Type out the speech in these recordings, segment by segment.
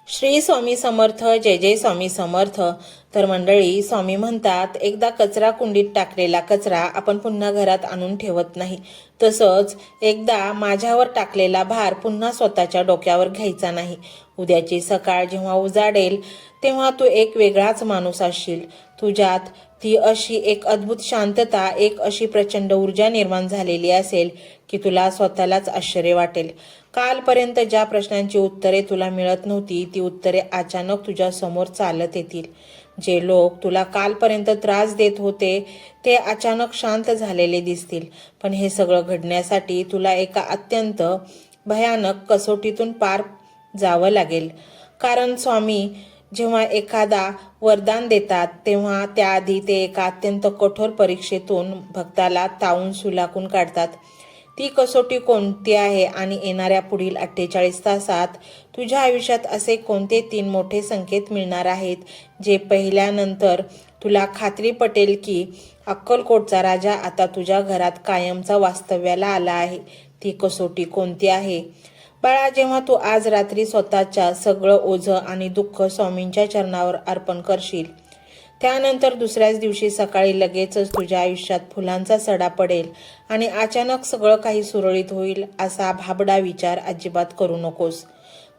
श्री स्वामी समर्थ. जय जय स्वामी समर्थ. तर मंडळी, स्वामी म्हणतात, एकदा कचरा कुंडीत टाकलेला कचरा आपण पुन्हा घरात आणून ठेवत नाही. तसंच एकदा माझ्यावर टाकलेला भार पुन्हा स्वतःच्या डोक्यावर घ्यायचा नाही. उद्याची सकाळ जेव्हा उजाडेल तेव्हा तू एक वेगळाच माणूस असशील. तुझ्यात ती अशी एक अद्भुत शांतता, एक अशी प्रचंड ऊर्जा निर्माण झालेली असेल की तुला स्वतःलाच आश्चर्य वाटेल. कालपर्यंत ज्या प्रश्नांची उत्तरे तुला मिळत नव्हती, ती उत्तरे अचानक तुझ्या समोर चालत येतील. जे लोक तुला कालपर्यंत त्रास देत होते ते अचानक शांत झालेले दिसतील. पण हे सगळं घडण्यासाठी तुला एका अत्यंत भयानक कसोटीतून पार जावं लागेल. कारण स्वामी जेव्हा एखादा वरदान देतात तेव्हा त्याआधी ते एका अत्यंत कठोर परीक्षेतून भक्ताला तावून सुलाखून काढतात. ती कसोटी कोणती आहे आणि येणाऱ्या पुढील 48 तासात तुझ्या आयुष्यात असे कोणते 3 मोठे संकेत मिळणार आहेत जे पाहिल्यानंतर तुला खात्री पटेल की अक्कलकोटचा राजा आता तुझ्या घरात कायमचा वास्तव्याला आला आहे. ती कसोटी कोणती आहे? बाळा, जेव्हा तू आज रात्री स्वतःच्या सगळं ओझं आणि दुःख स्वामींच्या चरणावर अर्पण करशील, त्यानंतर दुसऱ्याच दिवशी सकाळी लगेचच तुझ्या आयुष्यात फुलांचा सडा पडेल आणि अचानक सगळं काही सुरळीत होईल असा भाबडा विचार अजिबात करू नकोस.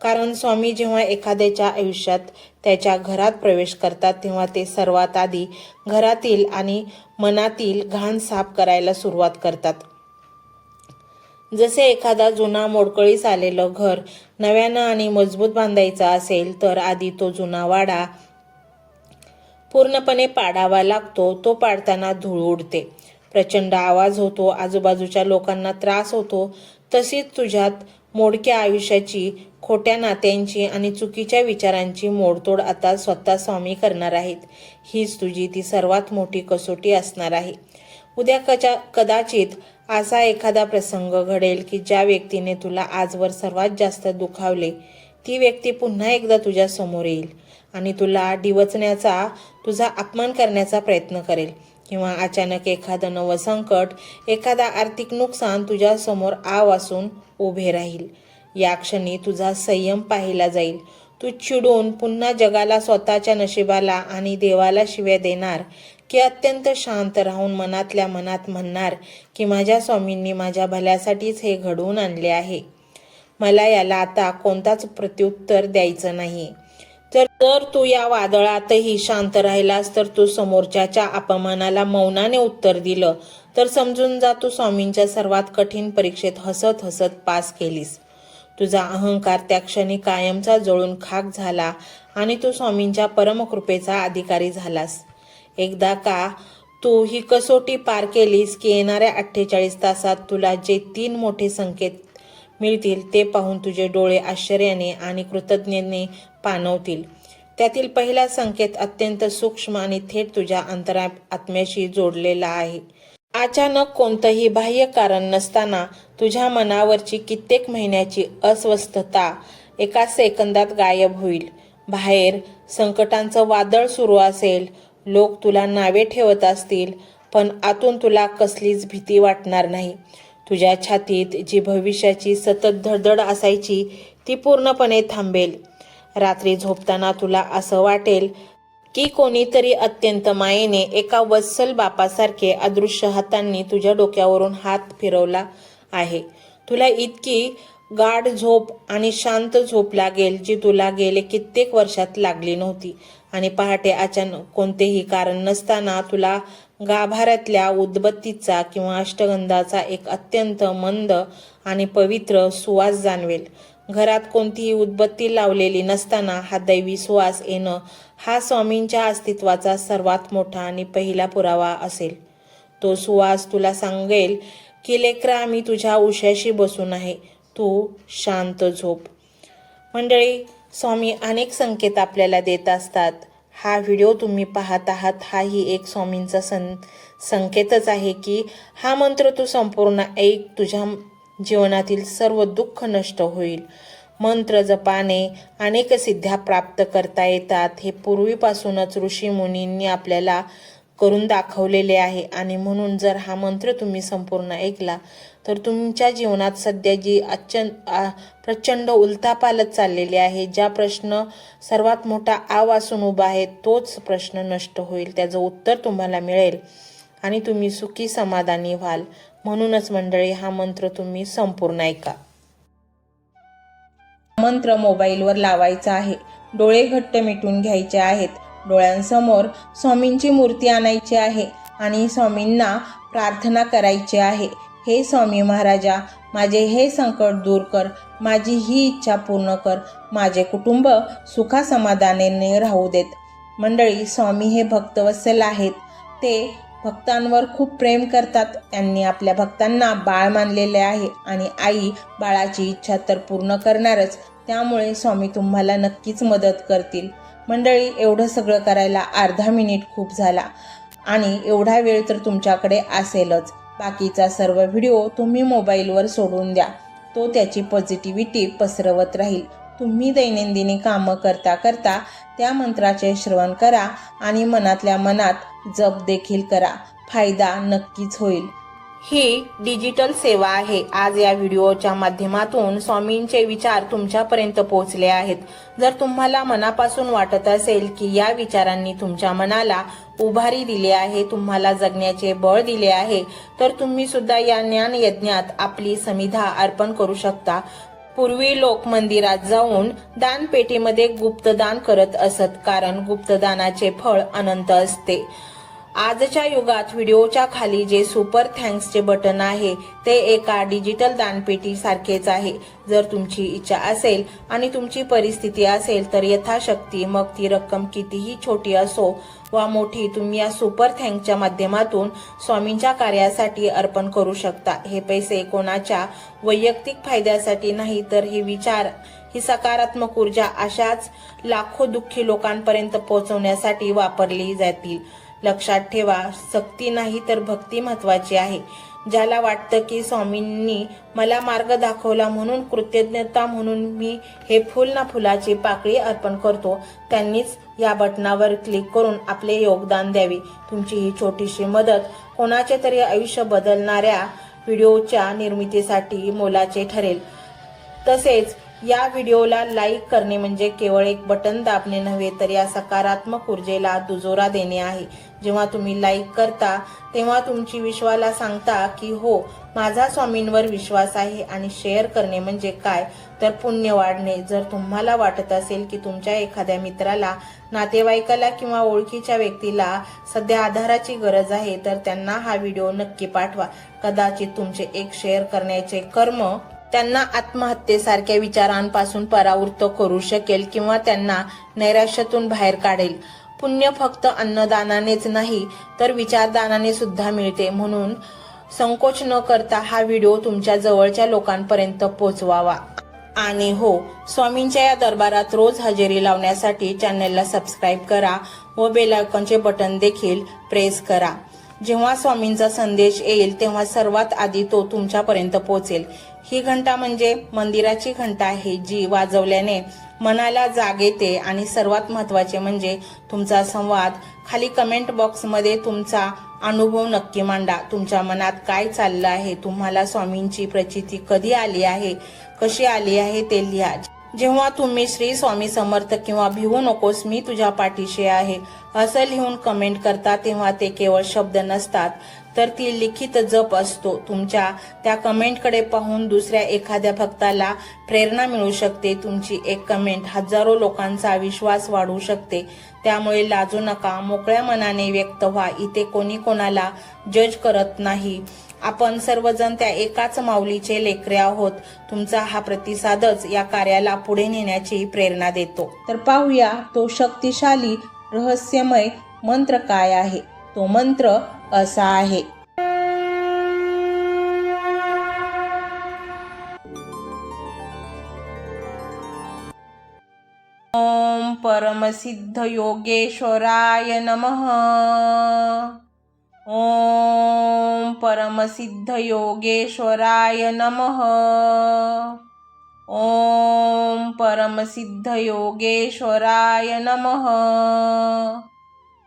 कारण स्वामी जेव्हा एखाद्याच्या आयुष्यात त्याच्या घरात प्रवेश करतात तेव्हा ते सर्वात आधी घरातील आणि मनातील घाण साफ करायला सुरुवात करतात. जसे एखादा जुना मोडकळीस आलेलं घर नव्यानं आणि मजबूत बांधायचा असेल तर आधी तो जुना वाडा पूर्णपणे पाडावा लागतो. तो पाडताना धूळ उडते, प्रचंड आवाज होतो, आजूबाजूच्या लोकांना त्रास होतो. तशीच तुझ्यात मोडक्या आयुष्याची, खोट्या नात्यांची आणि चुकीच्या विचारांची मोडतोड आता स्वतः स्वामी करणार आहेत. हीच तुझी ती सर्वात मोठी कसोटी असणार आहे. उद्या कदाचित असा एखादा प्रसंग घडेल की ज्या व्यक्तीने तुला आजवर सर्वात जास्त दुखावले ती व्यक्ती पुन्हा एकदा तुझ्या समोर येईल आणि तुला डिवचण्याचा, तुझा अपमान करण्याचा प्रयत्न करेल. किंवा अचानक एखादं नवं संकट, एखादा आर्थिक नुकसान तुझ्या समोर आव असून उभे राहील. या क्षणी तुझा संयम पाहिला जाईल. तू चिडून पुन्हा जगाला, स्वतःच्या नशिबाला आणि देवाला शिव्या देणार की अत्यंत शांत राहून मनातल्या मनात म्हणणार की माझ्या स्वामींनी माझ्या भल्यासाठीच हे घडवून आणले आहे. मला याला आता कोणताच प्रत्युत्तर द्यायचं नाही. जर तू या वादळातही शांत राहिलास, तर तू समोरच्याच्या अपमानाला मौनाने उत्तर दिलं, तर समजून जा तू स्वामींच्या सर्वात कठीण परीक्षेत हसत हसत पास केलीस. तुझा अहंकार त्या क्षणी कायमचा जळून खाक झाला आणि तू स्वामींच्या परमकृपेचा अधिकारी झालास. एकदा का तू ही कसोटी पार केलीस की येणाऱ्या 48 तासात तुला जे 3 मोठे संकेत मिळतील ते पाहून तुझे डोळे आश्चर्याने आणि कृतज्ञतेने पाणवतील. त्यातील पहिला संकेत अत्यंत सूक्ष्म आणि थेट तुझ्या अंतरात्म्याशी जोडलेला आहे. अचानक कोणतंही बाह्य कारण नसताना तुझ्या मनावरची कित्येक महिन्याची अस्वस्थता एका सेकंदात गायब होईल. बाहेर संकटांचं वादळ सुरू असेल, लोक तुला नावे ठेवत असतील, पण आतून तुला कसलीच भीती वाटणार नाही. तुझ्या छातीत जी भविष्याची सतत धडधड असायची ती पूर्णपणे थांबेल. रात्री झोपताना तुला असं वाटेल की कोणीतरी अत्यंत मायेने, एका वत्सल बापासारखे अदृश्य हातांनी तुझ्या डोक्यावरून हात फिरवला आहे. तुला इतकी गाढ झोप आणि शांत झोप लागेल जी तुला गेले कित्येक वर्षात लागली नव्हती. आणि पहाटे अचानक कोणतेही कारण नसताना तुला गाभाऱ्यातल्या उदबत्तीचा किंवा अष्टगंधाचा एक अत्यंत मंद आणि पवित्र सुवास जाणवेल. घरात कोणतीही उदबत्ती लावलेली नसताना हा दैवी सुवास येणं हा स्वामींच्या अस्तित्वाचा सर्वात मोठा आणि पहिला पुरावा असेल. तो सुवास तुला सांगेल की लेकरा, मी तुझ्या उशाशी बसून आहे, तू शांत झोप. मंडळी, स्वामी अनेक संकेत आपल्याला देत असतात. हा व्हिडिओ तुम्ही पाहत आहात हाही एक स्वामींचा संकेतच आहे की हा मंत्र तू संपूर्ण ऐक, तुझ्या जीवनातील सर्व दुःख नष्ट होईल. मंत्र जपाने अनेक सिद्ध्या प्राप्त करता येतात हे पूर्वीपासूनच ऋषी मुनींनी आपल्याला करून दाखवलेले आहे. आणि म्हणून जर हा मंत्र तुम्ही संपूर्ण ऐकला तर तुमच्या जीवनात सध्या जी प्रचंड उलथापालथ चाललेली आहे, ज्या प्रश्न सर्वात मोठा आवासून उभा आहे, तोच प्रश्न नष्ट होईल, त्याचं उत्तर तुम्हाला मिळेल आणि तुम्ही सुखी समाधानी व्हाल. म्हणूनच मंडळी, हा मंत्र तुम्ही संपूर्ण ऐका. मंत्र मोबाईलवर लावायचा आहे. डोळे घट्ट मिटून घ्यायचे आहेत. डोळ्यांसमोर स्वामींची मूर्ती आणायची आहे आणि स्वामींना प्रार्थना करायची आहे. हे स्वामी महाराजा, माझे हे संकट दूर कर, माझी ही इच्छा पूर्ण कर, माझे कुटुंब सुखासमाधानाने राहू देत. मंडळी, स्वामी हे भक्तवत्सल आहेत. ते भक्तांवर खूप प्रेम करतात. त्यांनी आपल्या भक्तांना बाळ मानलेले आहे आणि आई बाळाची इच्छा तर पूर्ण करणारच. त्यामुळे स्वामी तुम्हाला नक्कीच मदत करतील. मंडळी, एवढं सगळं करायला अर्धा मिनिट खूप झाला आणि एवढा वेळ तर तुमच्याकडे असेलच. बाकीचा सर्व व्हिडिओ तुम्ही मोबाईलवर सोडून द्या. तो त्याची पॉझिटिव्हिटी पसरवत राहील. तुम्ही दैनंदिनी कामं करता करता त्या मंत्राचे श्रवण करा आणि मनातल्या मनात जप देखील करा. फायदा नक्कीच होईल. ही डिजिटल सेवा आहे. आज या व्हिडिओच्या माध्यमातून स्वामींचे विचार तुमच्यापर्यंत पोहोचले आहेत. जर तुम्हाला मनापासून वाटत असेल की या विचारांनी तुमच्या मनाला उभारी दिली आहे, तुम्हाला जगण्याचे बळ दिले आहे, तर तुम्ही सुद्धा या ज्ञान यज्ञात आपली समिधा अर्पण करू शकता. पूर्वी लोक मंदिरात जाऊन दानपेटीमध्ये गुप्तदान करत असत, कारण गुप्तदानाचे फळ अनंत असते. आजच्या युगात व्हिडिओच्या खाली जे सुपर थँक्सचे बटन आहे ते एका डिजिटल दानपेटी सारखेच आहे. जर तुमची इच्छा असेल आणि तुमची परिस्थिती असेल तर यथाशक्ती, मग ती रक्कम कितीही छोटी असो वा मोठी, तुम्ही या सुपर थँक्सच्या माध्यमातून स्वामींच्या कार्यासाठी अर्पण करू शकता. हे पैसे कोणाच्या वैयक्तिक फायद्यासाठी नाही, तर हे विचार, ही सकारात्मक ऊर्जा अशाच लाखो दुःखी लोकांपर्यंत पोहोचवण्यासाठी वापरली जातील. लक्षात ठेवा, सक्ती नाही तर भक्ती महत्वाची आहे. ज्याला वाटतं की स्वामींनी मला मार्ग दाखवला म्हणून कृतज्ञता म्हणून मी हे फुल ना फुलाची पाकळी अर्पण करतो, त्यांनीच या बटनावर क्लिक करून आपले योगदान द्यावे. तुमची ही छोटीशी मदत कोणाचे तरी आयुष्य बदलणाऱ्या व्हिडिओच्या निर्मितीसाठी मोलाचे ठरेल. तसेच या व्हिडिओला लाईक करणे म्हणजे केवळ एक बटन दाबणे नव्हे, तर या सकारात्मक ऊर्जेला दुजोरा देणे आहे. जेव्हा तुम्ही लाईक करता तेव्हा तुमची विश्वाला सांगता की हो, माझा स्वामींवर विश्वास आहे. आणि शेअर करणे म्हणजे काय, तर पुण्य वाढणे. जर तुम्हाला वाटत असेल की तुमच्या एखाद्या मित्राला, नातेवाईकाला किंवा ओळखीच्या व्यक्तीला सध्या आधाराची गरज आहे, तर त्यांना हा व्हिडिओ नक्की पाठवा. कदाचित तुमचे एक शेअर करण्याचे कर्म त्यांना आत्महत्येसारख्या विचारांपासून परावृत्त करू शकेल किंवा त्यांना नैराश्यातून बाहेर काढेल. पुण्य फक्त अन्नदानानेच नाही तर विचारदानाने सुद्धा मिळते. म्हणून संकोच न करता हा व्हिडिओ तुमच्या जवळच्या लोकांपर्यंत पोहोचवावा. आणि हो, स्वामींच्या या दरबारात रोज हजेरी लावण्यासाठी चॅनलला सबस्क्राईब करा व बेल आयकॉनचे बटन देखील प्रेस करा. जेव्हा स्वामींचा संदेश येईल तेव्हा सर्वात आधी तो तुमच्यापर्यंत पोहोचेल. ही घंटा म्हणजे मंदिराची घंटा आहे, जी वाजवल्याने मनाला जाग येते. आणि सर्वात महत्त्वाचे म्हणजे तुमचा संवाद. खाली कमेंट बॉक्समध्ये तुमचा अनुभव नक्की मांडा. तुमच्या मनात काय चाललं आहे, तुम्हाला स्वामींची प्रचिती कधी आली आहे, कशी आली आहे ते लिहा. जेव्हा तुम्ही श्री स्वामी समर्थ किंवा भिवू नकोस, मी तुझ्या पाठीशी आहे असं लिहून कमेंट करता, तेव्हा ते केवळ शब्द नसतात, तर ती लिखित जप असतो. तुमच्या त्या कमेंटकडे पाहून दुसऱ्या एखाद्या भक्ताला प्रेरणा मिळू शकते. तुमची एक कमेंट हजारो लोकांचा विश्वास वाढवू शकते. त्यामुळे लाजू नका, मोकळ्या मनाने व्यक्त व्हा. इथे कोणी कोणाला जज करत नाही. आपण सर्वजण त्या एकाच माऊलीचे लेकरे आहोत. तुमचा हा प्रतिसादच या कार्याला पुढे नेण्याची प्रेरणा देतो. तर पाहूया तो शक्तिशाली रहस्यमय मंत्र काय आहे. तो मंत्र असा आहे. ओम परमसिद्ध योगेश्वराय नमः. ओम परमसिद्ध योगेश्वराय नमः. ओम परमसिद्ध योगेश्वराय नमः.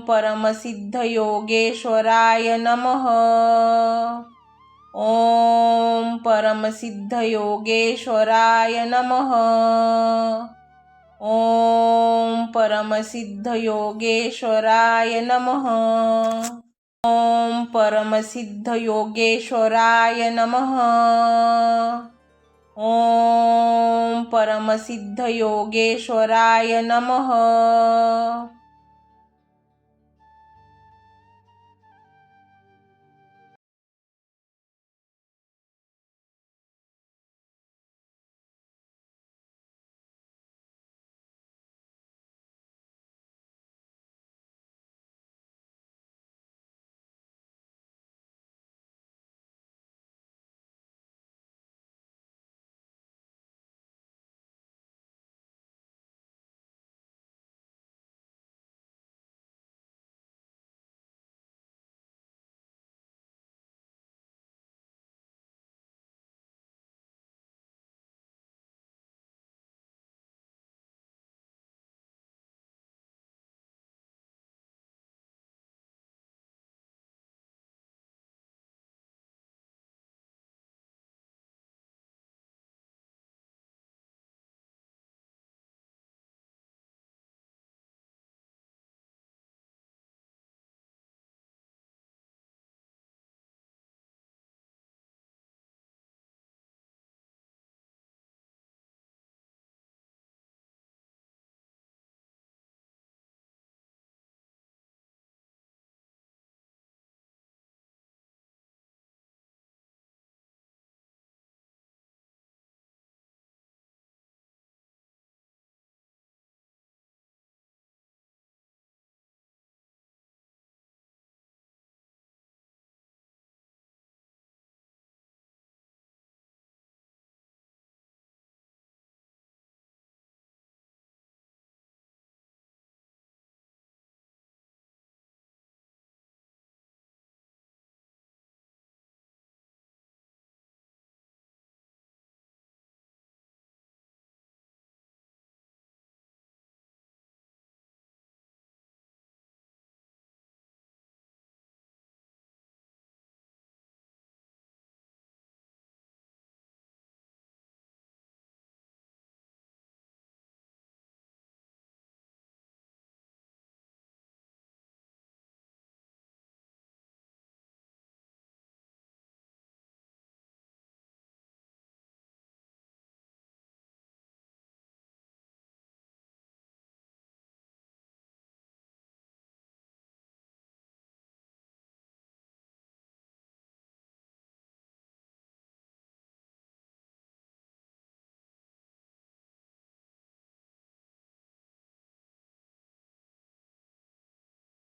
परमसिद्धयोगेश्वराय नमः। ओम परमसिद्धयोगेश्वराय नमः। ओम परमसिद्धयोगेश्वराय नमः। ओम परमसिद्धयोगेश्वराय नमः। ओम परमसिद्धयोगेश्वराय नमः।